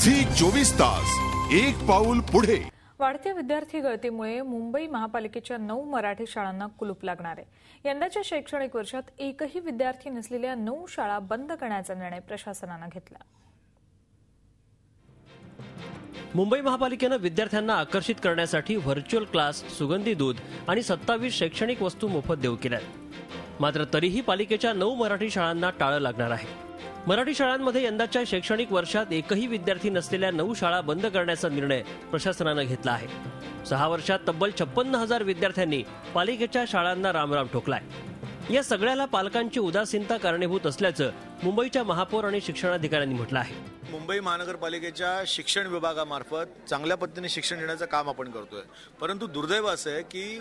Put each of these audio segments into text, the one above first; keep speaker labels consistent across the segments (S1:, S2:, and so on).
S1: Zee 24 तास एक पाऊल पुढे।
S2: वाढत्या विद्यार्थी गळतीमुळे मुंबई महापालिकेच्या 9 मराठी शाळांना कुलूप लागणार आहे। यंदाच्या शैक्षणिक वर्षात एकही विद्यार्थी नसलेल्या 9 शाळा बंद करण्याचा निर्णय प्रशासनाने घेतला।
S3: मुंबई महापालिकेने विद्यार्थ्यांना आकर्षित करण्यासाठी व्हर्च्युअल क्लास, सुगंधी दूध आणि 27 शैक्षणिक वस्तू मोफत देऊ केल्या। मात्र तरीही पालिकेच्या 9 मराठी शाळांना टाळं लागणार आहे। मराठी शाळांमध्ये यंदाच्या शैक्षणिक वर्षात एकही विद्यार्थी नसलेल्या 9 शाळा बंद करण्याचा निर्णय प्रशासनाने घेतला आहे। 6 वर्षात तब्बल 56,000 विद्यार्थ्यांनी पालिकेच्या शाळांना रामराम ठोकलाय। या सगळ्याला पालकांची उदासीनता कारणीभूत असल्याचं मुंबईच्या महापौर आणि शिक्षणाधिकाऱ्यांनी म्हटलं आहे।
S4: मुंबई महानगरपालिकेच्या शिक्षण विभागामार्फत चांगल्या पद्धतीने शिक्षण देण्याचं काम आपण करतोय, परंतु दुर्दैव असं आहे की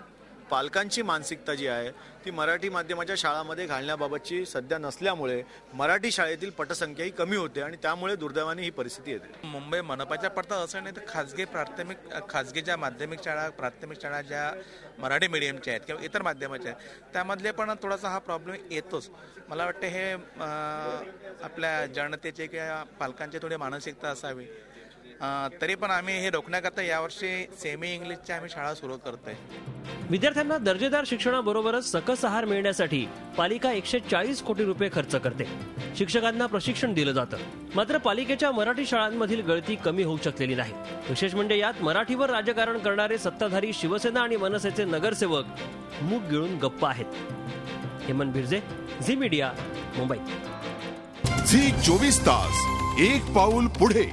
S4: पालकांची मानसिकता जी आहे ती मराठी माध्यमाच्या शाळांमध्ये घालण्याबाबतची सध्या नसल्यामुळे मराठी शाळेतील पटसंख्याही कमी होते आणि त्यामुळे दुर्दैवाने ही परिस्थिती येते।
S5: मुंबई मनपाच्या पडतात असं नाही तर खाजगी ज्या माध्यमिक शाळा, प्राथमिक शाळा ज्या मराठी मीडियमच्या आहेत किंवा इतर माध्यमाच्या आहेत त्यामधले पण थोडासा हा प्रॉब्लेम येतोच। मला वाटतं हे आपल्या जनतेचे किंवा पालकांची थोडी मानसिकता असावी। तरी पण आम्ही हे रोखण्याकरता यावर्षी सेमी इंग्लिशच्या आम्ही शाळा सुरू करतोय।
S3: विद्यार्थ्यांना दर्जेदार शिक्षणाबरोबरच सकस आहार मिळण्यासाठी पालिका 140 कोटी रुपये खर्च करते। शिक्षकांना प्रशिक्षण दिलं जातं, मात्र पालिकेच्या मराठी शाळांमधील गळती कमी होऊ शकलेली नाही। विशेष म्हणजे यात मराठीवर राजकारण करणारे सत्ताधारी शिवसेना आणि मनसेचे नगरसेवक मूग गिळून गप्प आहेत। हेमंत भिरजे, झी मीडिया, मुंबई।
S1: झी 24 तास एक पाऊल पुढे।